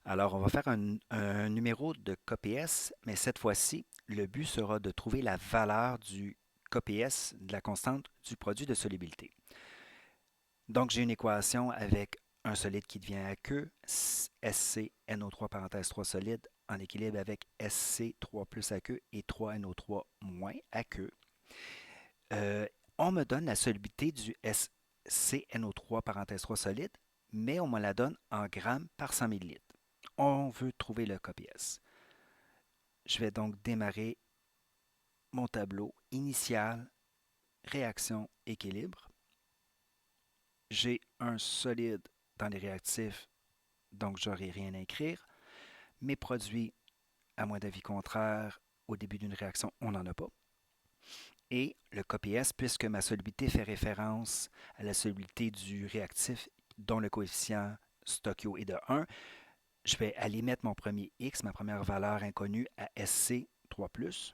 Alors, on va faire un numéro de KPS, mais cette fois-ci, le but sera de trouver la valeur du KPS, de la constante du produit de solubilité. Donc, j'ai une équation avec un solide qui devient aqueux, SCNO3 parenthèse 3 solide, en équilibre avec SC3 plus aqueux et 3NO3 moins aqueux. Euh, on me donne la solubilité du SCNO3 parenthèse 3 solide, mais on me la donne en grammes par 100 millilitres. On veut trouver le KPS. Je vais donc démarrer mon tableau initial, réaction, équilibre. J'ai un solide dans les réactifs, donc je n'aurai rien à écrire. Mes produits, à moins d'avis contraire, au début d'une réaction, on n'en a pas. Et le KPS, puisque ma solubilité fait référence à la solubilité du réactif dont le coefficient stoichio est de 1, je vais aller mettre mon premier X, ma première valeur inconnue, à SC3+.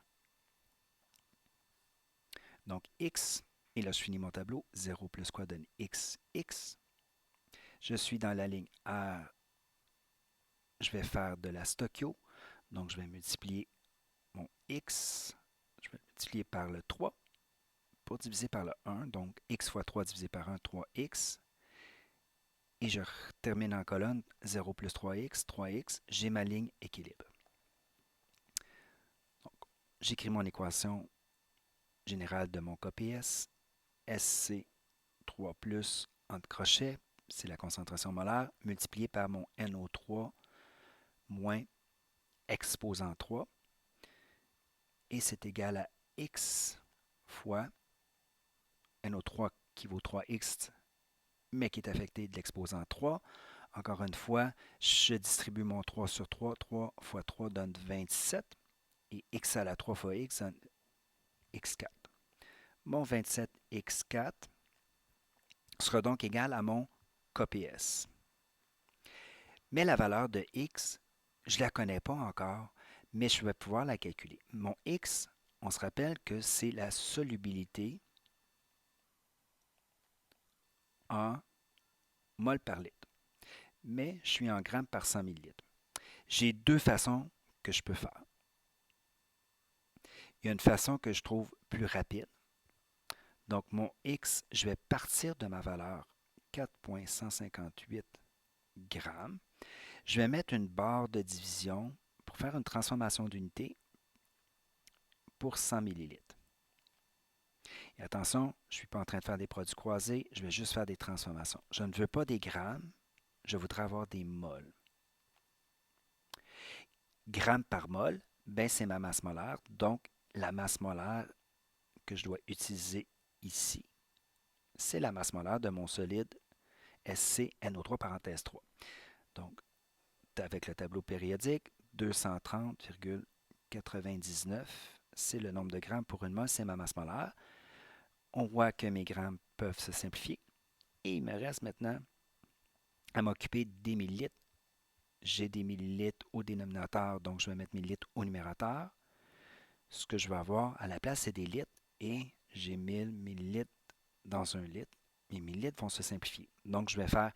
Donc X, et là je finis mon tableau, 0 plus quoi donne X, X. Je suis dans la ligne R, je vais faire de la stoichio, donc je vais multiplier mon X, je vais le multiplier par le 3 pour diviser par le 1, donc X fois 3 divisé par 1, 3X. Et je termine en colonne 0 plus 3X, 3X, j'ai ma ligne équilibre. Donc, j'écris mon équation générale de mon KPS, SC3 plus entre crochets, c'est la concentration molaire, multiplié par mon NO3 moins exposant 3, et c'est égal à X fois NO3 qui vaut 3X, mais qui est affecté de l'exposant 3. Encore une fois, je distribue mon 3 sur 3. 3 fois 3 donne 27. Et x à la 3 fois x donne x4. Mon 27x4 sera donc égal à mon KPS. Mais la valeur de x, je ne la connais pas encore, mais je vais pouvoir la calculer. Mon x, on se rappelle que c'est la solubilité en mol par litre. Mais je suis en grammes par 100 millilitres. J'ai deux façons que je peux faire. Il y a une façon que je trouve plus rapide. Donc, mon X, je vais partir de ma valeur 4,158 grammes. Je vais mettre une barre de division pour faire une transformation d'unité pour 100 millilitres. Et attention, je ne suis pas en train de faire des produits croisés, je vais juste faire des transformations. Je ne veux pas des grammes, je voudrais avoir des moles. Grammes par mol, ben c'est ma masse molaire, donc la masse molaire que je dois utiliser ici, c'est la masse molaire de mon solide SCNO3 parenthèse 3. Donc, avec le tableau périodique, 230,99, c'est le nombre de grammes pour une mole, c'est ma masse molaire. On voit que mes grammes peuvent se simplifier. Et il me reste maintenant à m'occuper des millilitres. J'ai des millilitres au dénominateur, donc je vais mettre millilitres au numérateur. Ce que je vais avoir à la place, c'est des litres. Et j'ai 1000 millilitres dans un litre. Mes millilitres vont se simplifier. Donc, je vais faire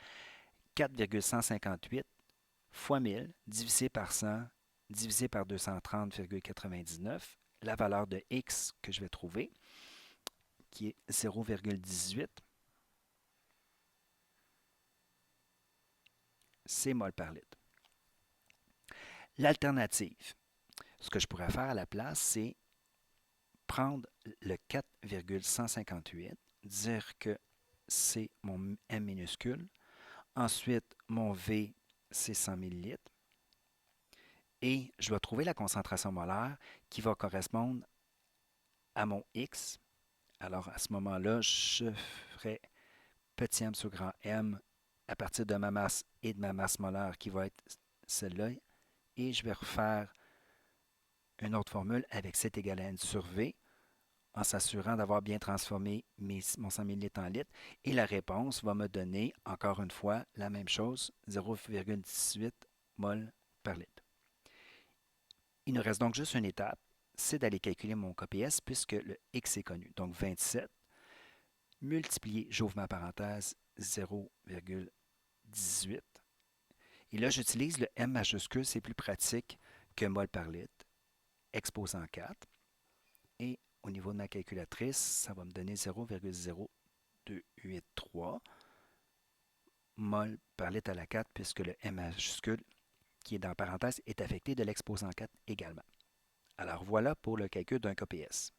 4,158 fois 1000 divisé par 100 divisé par 230,99, la valeur de x que je vais trouver, qui est 0,18, c'est mol par litre. L'alternative, ce que je pourrais faire à la place, c'est prendre le 4,158, dire que c'est mon M minuscule, ensuite mon V, c'est 100 millilitres, et je vais trouver la concentration molaire qui va correspondre à mon X. Alors à ce moment-là, je ferai petit m sur grand M à partir de ma masse et de ma masse molaire qui va être celle-là. Et je vais refaire une autre formule avec C égale à N sur V en s'assurant d'avoir bien transformé mon 100 ml en litres. Et la réponse va me donner, encore une fois, la même chose, 0,18 mol par litre. Il nous reste donc juste une étape, c'est d'aller calculer mon KPS puisque le X est connu. Donc 27 multiplié, j'ouvre ma parenthèse, 0,18. Et là, j'utilise le M majuscule, c'est plus pratique que mol par litre, exposant 4. Et au niveau de ma calculatrice, ça va me donner 0,0283 mol par litre à la 4, puisque le M majuscule, qui est dans parenthèse, est affecté de l'exposant 4 également. Alors voilà pour le calcul d'un KPS.